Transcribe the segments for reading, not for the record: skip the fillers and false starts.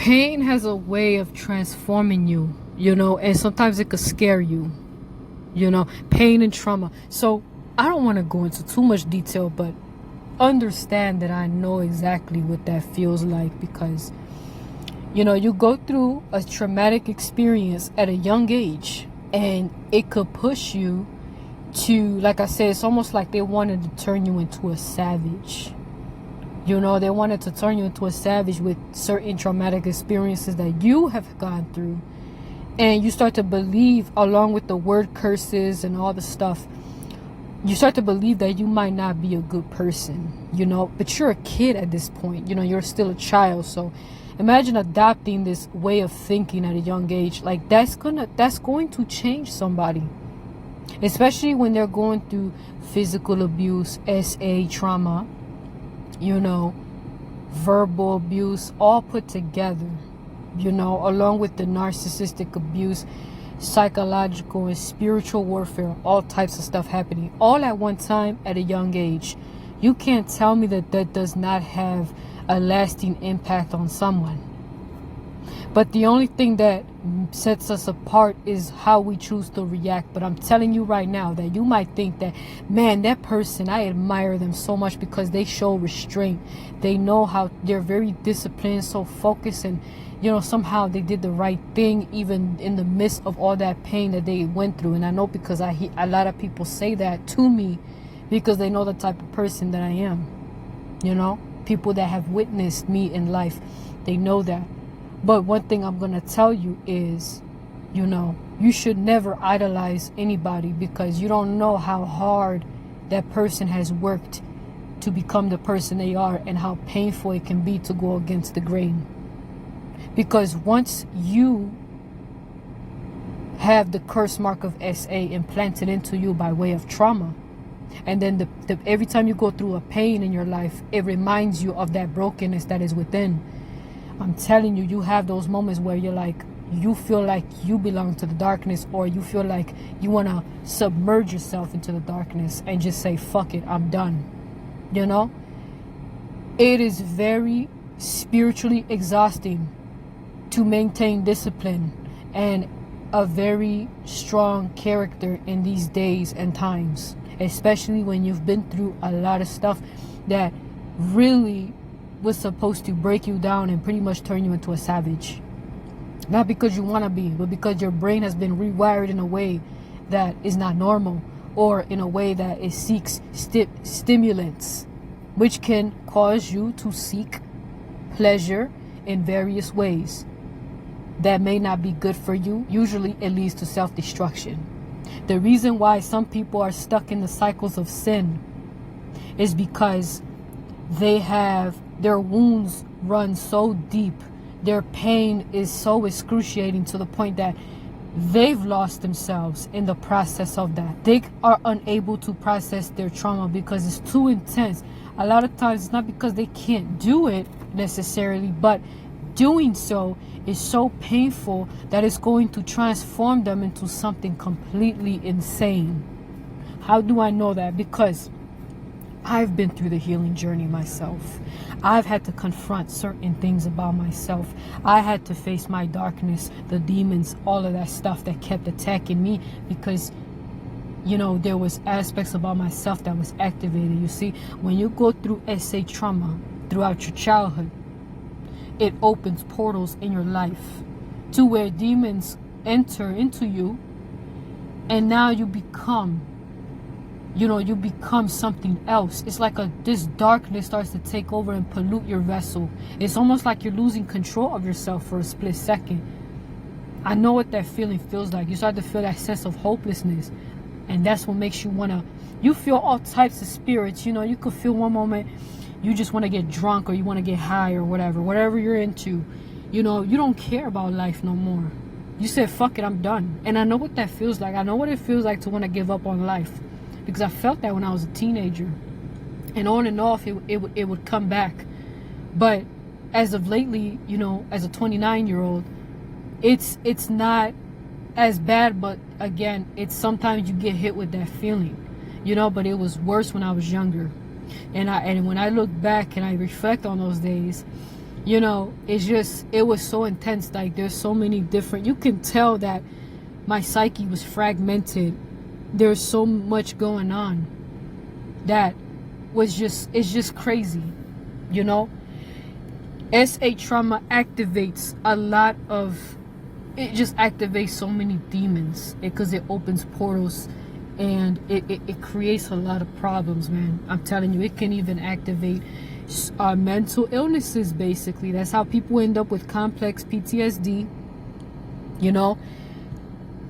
Pain has a way of transforming you, and sometimes it could scare you, pain and trauma. So I don't want to go into too much detail, but understand that I know exactly what that feels like, because you go through a traumatic experience at a young age, and it could push you to, like I said, it's almost like they wanted to turn you into a savage. They wanted to turn you into a savage with certain traumatic experiences that you have gone through. And you start to believe, along with the word curses and all the stuff, you start to believe that you might not be a good person, but you're a kid at this point, you're still a child. So imagine adopting this way of thinking at a young age. Like that's going to change somebody, especially when they're going through physical abuse, SA trauma, verbal abuse, all put together, along with the narcissistic abuse, psychological and spiritual warfare, all types of stuff happening all at one time at a young age. You can't tell me that does not have a lasting impact on someone. But the only thing that sets us apart is how we choose to react. But I'm telling you right now that you might think that, man, that person, I admire them so much because they show restraint. They know how they're very disciplined, so focused, and somehow they did the right thing even in the midst of all that pain that they went through. And I know, because I hear a lot of people say that to me, because they know the type of person that I am. People that have witnessed me in life, they know that. But one thing I'm going to tell you is, you should never idolize anybody, because you don't know how hard that person has worked to become the person they are, and how painful it can be to go against the grain. Because once you have the curse mark of SA implanted into you by way of trauma, and then every time you go through a pain in your life, it reminds you of that brokenness that is within. I'm telling you, you have those moments where you feel like you belong to the darkness, or you feel like you want to submerge yourself into the darkness and just say, fuck it, I'm done. It is very spiritually exhausting to maintain discipline and a very strong character in these days and times, especially when you've been through a lot of stuff that really was supposed to break you down and pretty much turn you into a savage. Not because you want to be, but because your brain has been rewired in a way that is not normal, or in a way that it seeks stimulants, which can cause you to seek pleasure in various ways that may not be good for you. Usually it leads to self-destruction. The reason why some people are stuck in the cycles of sin is because their wounds run so deep, their pain is so excruciating to the point that they've lost themselves in the process of that. They are unable to process their trauma because it's too intense. A lot of times it's not because they can't do it necessarily, but doing so is so painful that it's going to transform them into something completely insane. How do I know that? Because I've been through the healing journey myself. I've had to confront certain things about myself. I had to face my darkness, the demons, all of that stuff that kept attacking me, because there was aspects about myself that was activated. You see, when you go through SA trauma throughout your childhood, it opens portals in your life to where demons enter into you, and now you become something else. It's like this darkness starts to take over and pollute your vessel. It's almost like you're losing control of yourself for a split second. I know what that feeling feels like. You start to feel that sense of hopelessness, and that's what makes you feel all types of spirits. You could feel one moment you just want to get drunk, or you want to get high, or whatever you're into. You don't care about life no more. You said, fuck it, I'm done. And I know what that feels like. I know what it feels like to want to give up on life, because I felt that when I was a teenager, and on and off it would come back. But as of lately, as a 29-year-old, it's not as bad. But again, it's sometimes you get hit with that feeling, but it was worse when I was younger. And when I look back and I reflect on those days, You know, it was so intense. Like, there's so many different, you can tell that my psyche was fragmented. There's so much going on that it's just crazy, you know. SA trauma activates a lot of, it just activates so many demons because it opens portals, and it creates a lot of problems, man. I'm telling you, it can even activate mental illnesses. Basically, that's how people end up with complex PTSD, you know.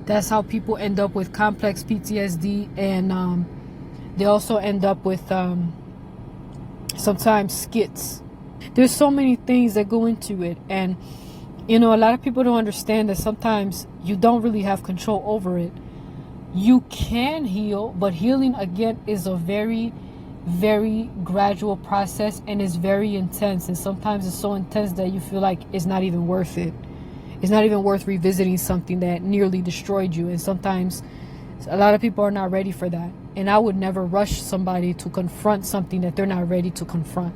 That's how people end up with complex PTSD, and they also end up with sometimes skits. There's so many things that go into it, and you know, a lot of people don't understand that sometimes you don't really have control over it. You can heal, but healing again is a very, very gradual process, and it's very intense, and sometimes it's so intense that you feel like it's not even worth it. It's not even worth revisiting something that nearly destroyed you. And sometimes a lot of people are not ready for that, and I would never rush somebody to confront something that they're not ready to confront,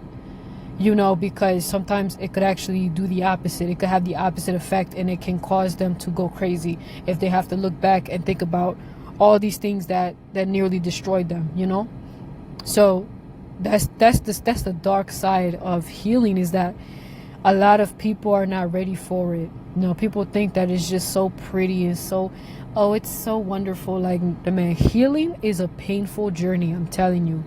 you know, because sometimes it could actually do the opposite. It could have the opposite effect, and it can cause them to go crazy if they have to look back and think about all these things that nearly destroyed them, you know. So that's the dark side of healing, is that a lot of people are not ready for it. You know, people think that it's just so pretty and so, oh, it's so wonderful. Like, man, healing is a painful journey, I'm telling you.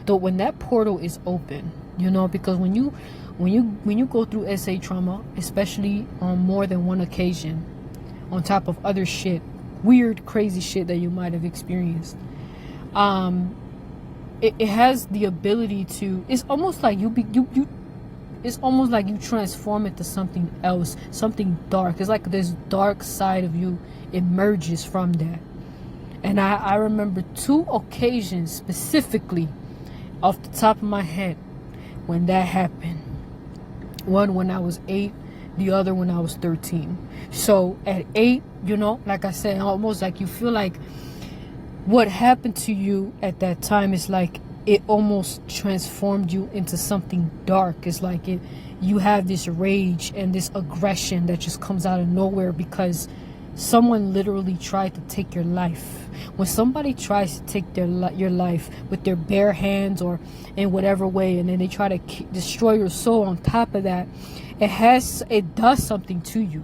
Though when that portal is open, you know, because when you go through SA trauma, especially on more than one occasion, on top of other shit, weird, crazy shit that you might have experienced, it has the ability to, it's almost like it's almost like you transform it to something else, something dark. It's like this dark side of you emerges from that. And I remember 2 occasions specifically off the top of my head when that happened. One when I was 8, the other when I was 13. So at 8, you know, like I said, almost like you feel like what happened to you at that time is like it almost transformed you into something dark. It's like you have this rage and this aggression that just comes out of nowhere because someone literally tried to take your life. When somebody tries to take your life with their bare hands or in whatever way, and then they try to destroy your soul, on top of that, it does something to you.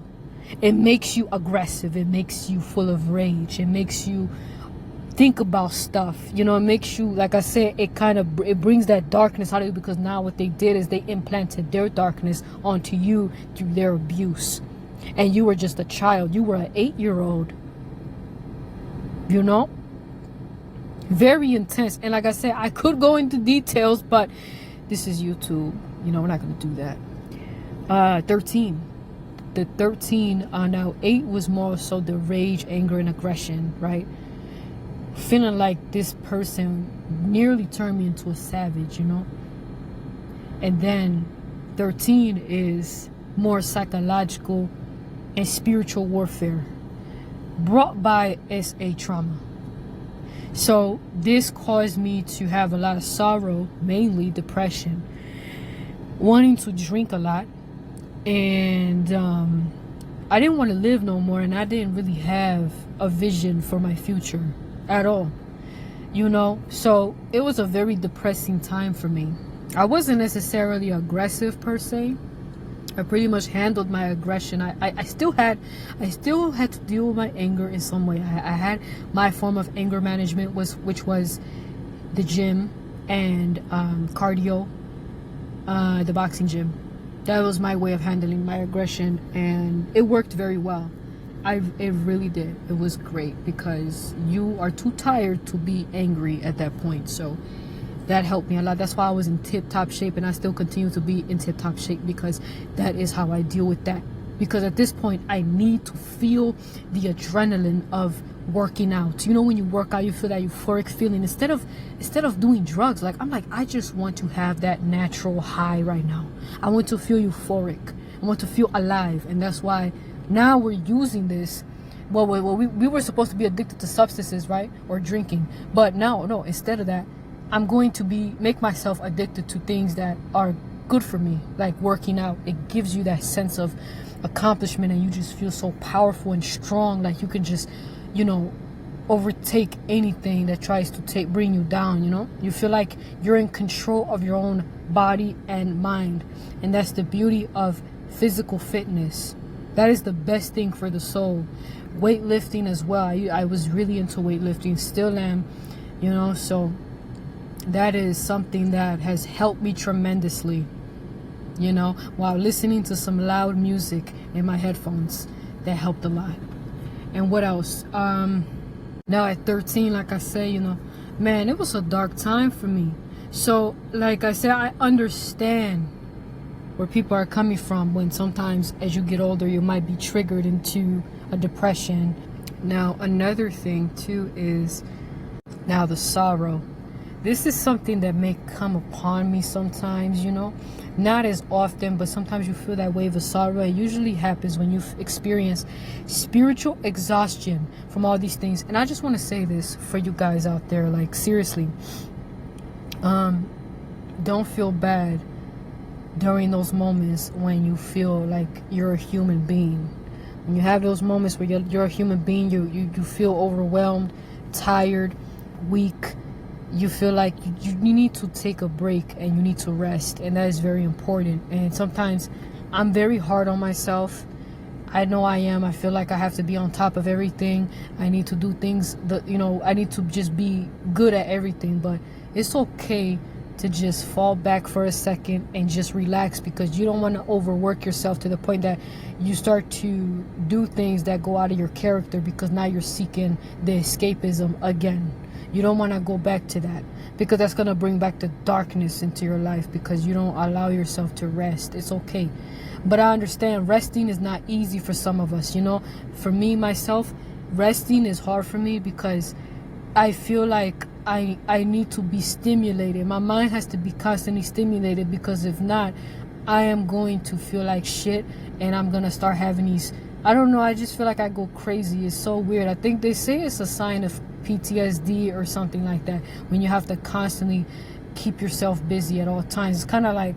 It makes you aggressive. It makes you full of rage. It makes you think about stuff, you know. It makes you, like I said, it brings that darkness out of you, because now what they did is they implanted their darkness onto you through their abuse, and you were just a child. You were an 8-year-old, you know. Very intense. And like I said, I could go into details, but this is YouTube, you know, we're not going to do that. 13, now 8 was more so the rage, anger, and aggression, right? Feeling like this person nearly turned me into a savage, you know. And then 13 is more psychological and spiritual warfare brought by SA trauma. So this caused me to have a lot of sorrow, mainly depression, wanting to drink a lot, and I didn't want to live no more, and I didn't really have a vision for my future at all, you know. So it was a very depressing time for me. I wasn't necessarily aggressive per se. I pretty much handled my aggression. I still had to deal with my anger in some way. I had my form of anger management, which was the gym and cardio, the boxing gym. That was my way of handling my aggression, and it worked very well. It really did. It was great, because you are too tired to be angry at that point. So that helped me a lot. That's why I was in tip-top shape, and I still continue to be in tip-top shape, because that is how I deal with that. Because at this point, I need to feel the adrenaline of working out. You know, when you work out, you feel that euphoric feeling. Instead of doing drugs, like I just want to have that natural high right now. I want to feel euphoric. I want to feel alive, and that's why now we're using this. Well, we were supposed to be addicted to substances, right? Or drinking. But no, instead of that, I'm going to make myself addicted to things that are good for me. Like working out, it gives you that sense of accomplishment, and you just feel so powerful and strong, like you can just, overtake anything that tries to bring you down. You feel like you're in control of your own body and mind, and that's the beauty of physical fitness. That is the best thing for the soul. Weightlifting as well. I was really into weightlifting, still am, so that is something that has helped me tremendously, while listening to some loud music in my headphones. That helped a lot. And what else? Now at 13, like I say, man, it was a dark time for me. So, like I said, I understand where people are coming from when sometimes as you get older, you might be triggered into a depression. Now, another thing too is now the sorrow. This is something that may come upon me sometimes, not as often, but sometimes you feel that wave of sorrow. It usually happens when you've experienced spiritual exhaustion from all these things. And I just want to say this for you guys out there, like seriously, don't feel bad during those moments when you feel like you're a human being. When you have those moments where you're a human being, you feel overwhelmed, tired, weak. You feel like you need to take a break and you need to rest, and that is very important. And sometimes I'm very hard on myself. I know I am. I feel like I have to be on top of everything. I need to do things that, I need to just be good at everything. But it's okay to just fall back for a second and just relax, because you don't want to overwork yourself to the point that you start to do things that go out of your character, because now you're seeking the escapism again. You don't want to go back to that, because that's going to bring back the darkness into your life, because you don't allow yourself to rest. It's okay. But I understand resting is not easy for some of us. For me, myself, resting is hard for me because I feel like I need to be stimulated. My mind has to be constantly stimulated, because if not, I am going to feel like shit, and I'm going to start having these, I don't know, I just feel like I go crazy. It's so weird. I think they say it's a sign of PTSD or something like that, when you have to constantly keep yourself busy at all times. It's kind of like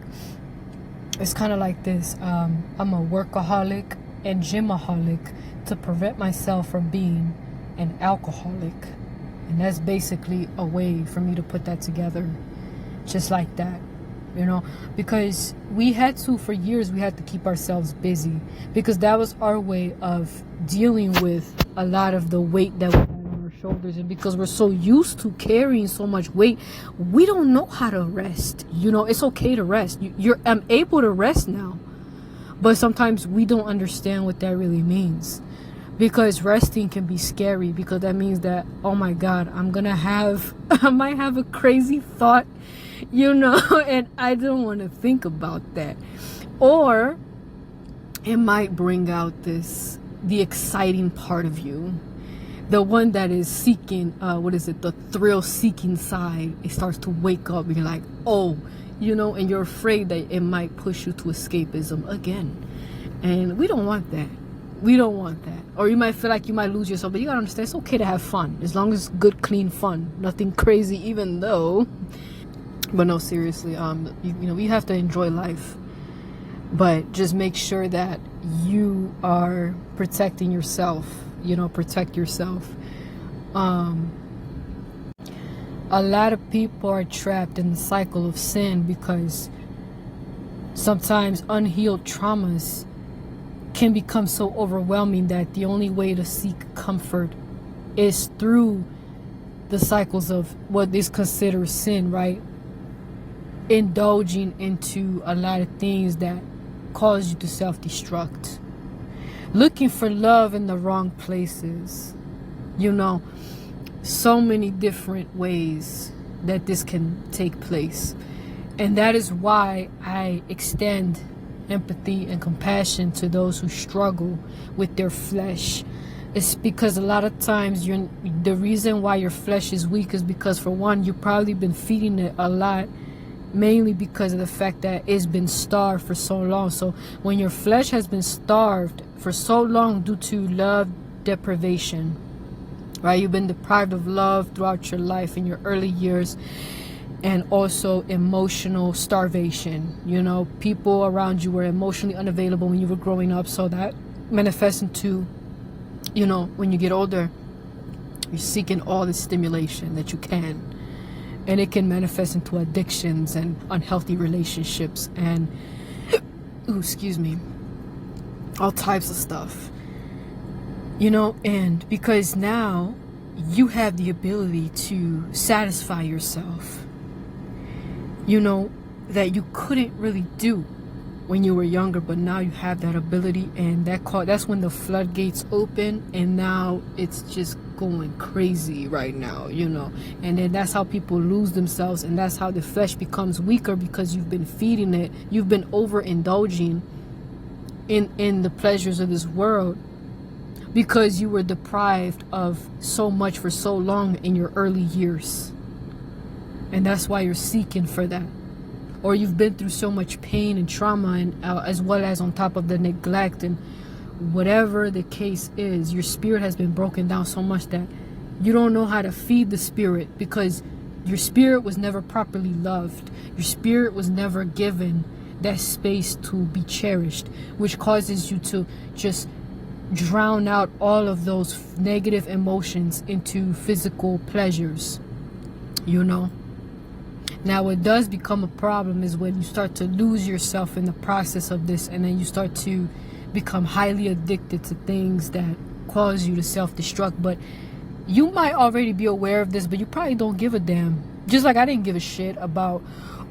this. I'm a workaholic and gymaholic to prevent myself from being an alcoholic. And that's basically a way for me to put that together, just like that, because for years we had to keep ourselves busy, because that was our way of dealing with a lot of the weight that we had on our shoulders. And because we're so used to carrying so much weight, we don't know how to rest. It's okay to rest. I'm able to rest now, but sometimes we don't understand what that really means. Because resting can be scary, because that means that, oh my God, I might have a crazy thought, and I don't want to think about that. Or it might bring out the exciting part of you, the one that is seeking, the thrill seeking side. It starts to wake up and you're like, oh, and you're afraid that it might push you to escapism again. And we don't want that. We don't want that. Or you might feel like you might lose yourself, but you gotta understand, it's okay to have fun, as long as it's good, clean fun, nothing crazy, even though. But no, seriously, you have to enjoy life, but just make sure that you are protecting yourself. Protect yourself. A lot of people are trapped in the cycle of sin, because sometimes unhealed traumas can become so overwhelming that the only way to seek comfort is through the cycles of what is considered sin, right? Indulging into a lot of things that cause you to self-destruct. Looking for love in the wrong places. So many different ways that this can take place. And that is why I extend empathy and compassion to those who struggle with their flesh. It's because a lot of times the reason why your flesh is weak is because, for one, you've probably been feeding it a lot, mainly because of the fact that it's been starved for so long. So when your flesh has been starved for so long due to love deprivation, right? You've been deprived of love throughout your life in your early years. and also emotional starvation. You know, people around you were emotionally unavailable when you were growing up, so that manifests into, you know, when you get older, you're seeking all the stimulation that you can, and it can manifest into addictions and unhealthy relationships and ooh, excuse me, all types of stuff, you know. And because now you have the ability to satisfy yourself, you know, that you couldn't really do when you were younger, but now you have that ability, and that's when the floodgates open, and now it's just going crazy right now, you know. And then that's how people lose themselves, and that's how the flesh becomes weaker, because you've been feeding it, you've been overindulging in the pleasures of this world, because you were deprived of so much for so long in your early years, and that's why you're seeking for that. Or you've been through so much pain and trauma, and as well as on top of the neglect, and whatever the case is, your spirit has been broken down so much that you don't know how to feed the spirit, because your spirit was never properly loved. Your spirit was never given that space to be cherished, which causes you to just drown out all of those negative emotions into physical pleasures, you know. Now, what does become a problem is when you start to lose yourself in the process of this, and then you start to become highly addicted to things that cause you to self-destruct. But you might already be aware of this, but you probably don't give a damn. Just like I didn't give a shit about,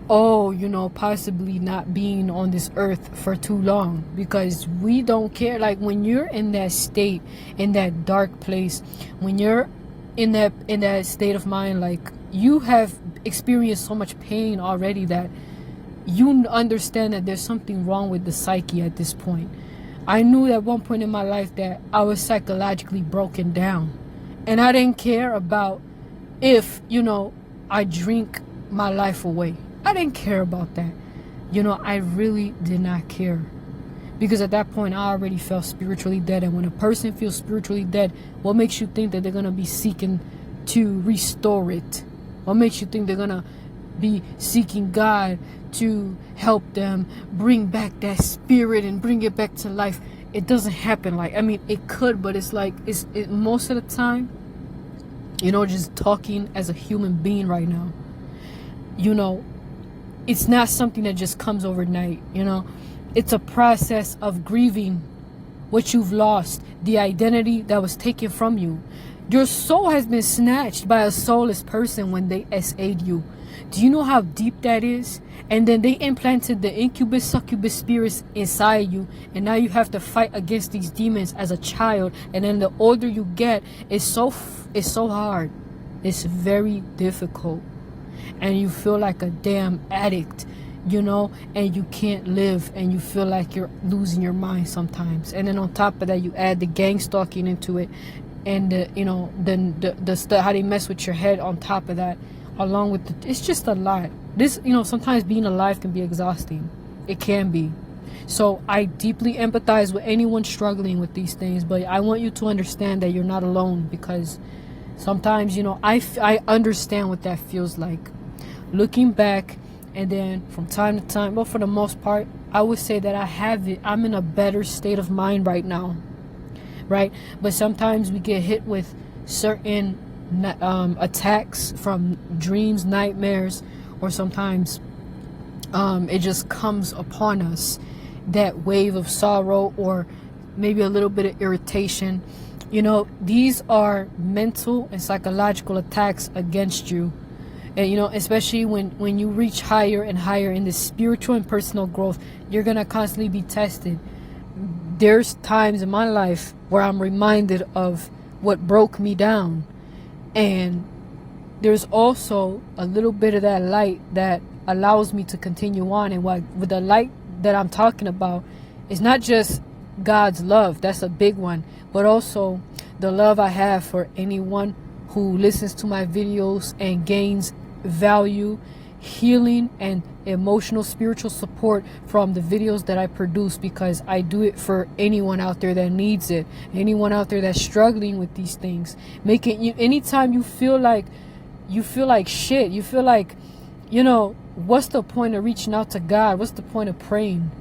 oh, you know, possibly not being on this earth for too long, because we don't care. Like, when you're in that state, in that dark place, when you're in that state of mind, like, you have experienced so much pain already that you understand that there's something wrong with the psyche at this point. I knew at one point in my life that I was psychologically broken down, and I didn't care about if, you know, I drink my life away. I didn't care about that. You know, I really did not care, because at that point I already felt spiritually dead. And when a person feels spiritually dead, what makes you think that they're going to be seeking to restore it? What makes you think they're going to be seeking God to help them bring back that spirit and bring it back to life? It doesn't happen. Like, I mean, it could, but it's like, most of the time, you know, just talking as a human being right now, you know, it's not something that just comes overnight, you know. It's a process of grieving what you've lost, the identity that was taken from you. Your soul has been snatched by a soulless person when they SA'd you. Do you know how deep that is? And then they implanted the incubus, succubus spirits inside you, and now you have to fight against these demons as a child. And then the older you get, it's so hard. It's very difficult, and you feel like a damn addict, you know, and you can't live, and you feel like you're losing your mind sometimes. And then on top of that, you add the gang stalking into it, and you know, the stuff, how they mess with your head on top of that, along with it's just a lot. This, you know, sometimes being alive can be exhausting. It can be. So I deeply empathize with anyone struggling with these things, but I want you to understand that you're not alone, because sometimes, you know, I understand what that feels like. Looking back, and then from time to time, but for the most part, I would say that I'm in a better state of mind right now, right? But sometimes we get hit with certain attacks from dreams, nightmares, or sometimes it just comes upon us, that wave of sorrow, or maybe a little bit of irritation. You know, these are mental and psychological attacks against you. And, you know, especially when you reach higher and higher in this spiritual and personal growth, you're going to constantly be tested. There's times in my life where I'm reminded of what broke me down. And there's also a little bit of that light that allows me to continue on. And with the light that I'm talking about, it's not just God's love. That's a big one. But also the love I have for anyone who listens to my videos and gains value, healing, and emotional spiritual support from the videos that I produce, because I do it for anyone out there that needs it, anyone out there that's struggling with these things. Making you, anytime you feel like shit, you feel like You know, what's the point of reaching out to God? What's the point of praying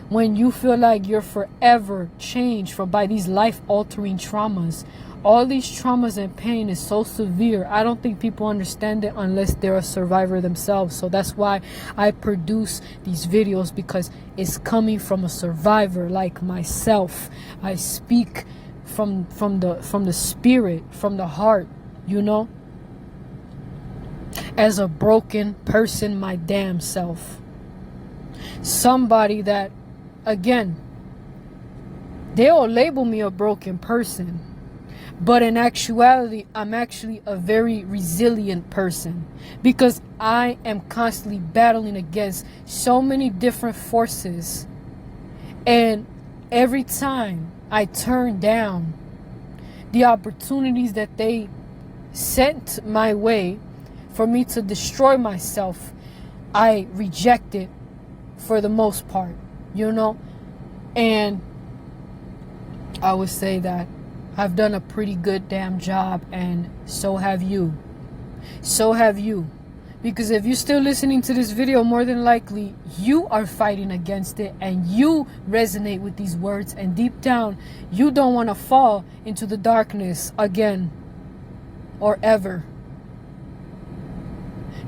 when you feel like you're forever changed by these life-altering traumas? All these traumas and pain is so severe. I don't think people understand it unless they're a survivor themselves. So that's why I produce these videos, because it's coming from a survivor like myself. I speak from the spirit, from the heart, you know, as a broken person, my damn self. Somebody that, again, they'll label me a broken person, but in actuality, I'm actually a very resilient person, because I am constantly battling against so many different forces. And every time I turn down the opportunities that they sent my way for me to destroy myself, I reject it for the most part, you know. And I would say that I've done a pretty good damn job, and so have you. So have you. Because if you're still listening to this video, more than likely you are fighting against it, and you resonate with these words, and deep down you don't want to fall into the darkness again or ever.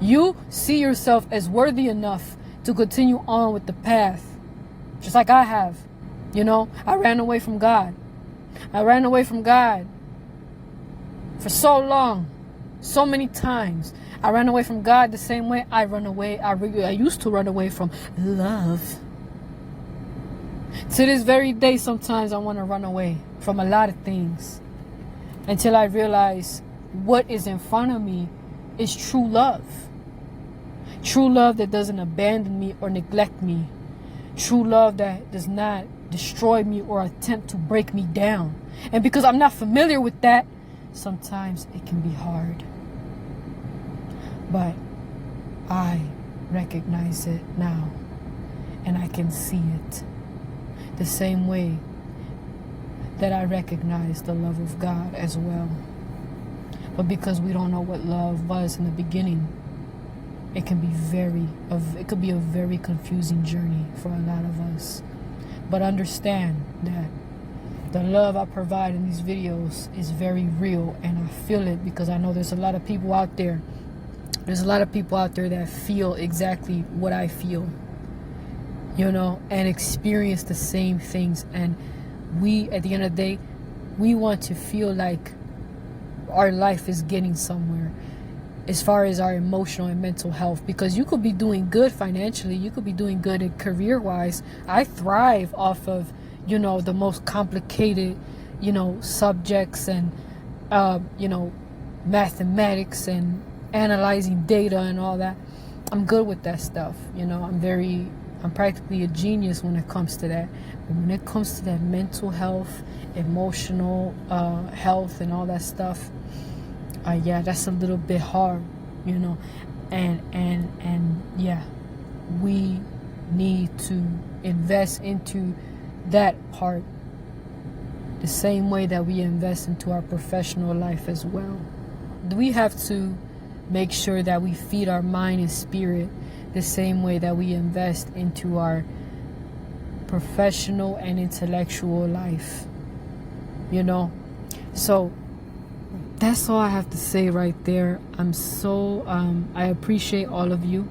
You see yourself as worthy enough to continue on with the path, just like I have. You know, I ran away from God. I ran away from God for so long, so many times. I ran away from God the same way I used to run away from love. To this very day, sometimes I want to run away from a lot of things, until I realize what is in front of me is true love. True love that doesn't abandon me or neglect me. True love that does not destroy me or attempt to break me down. And because I'm not familiar with that, sometimes it can be hard. But I recognize it now, and I can see it the same way that I recognize the love of God as well. But because we don't know what love was in the beginning, it can be a very confusing journey for a lot of us. But understand that the love I provide in these videos is very real, and I feel it, because I know there's a lot of people out there. There's a lot of people out there that feel exactly what I feel, you know, and experience the same things. And we, at the end of the day, we want to feel like our life is getting somewhere as far as our emotional and mental health, because you could be doing good financially, you could be doing good in career-wise. I thrive off of, you know, the most complicated, you know, subjects, and you know, mathematics and analyzing data and all that. I'm good with that stuff, you know. I'm practically a genius when it comes to that. But when it comes to that mental health, emotional health and all that stuff, yeah, that's a little bit hard, you know. And yeah, we need to invest into that part the same way that we invest into our professional life as well. We have to make sure that we feed our mind and spirit the same way that we invest into our professional and intellectual life, you know. So that's all I have to say right there. I appreciate all of you.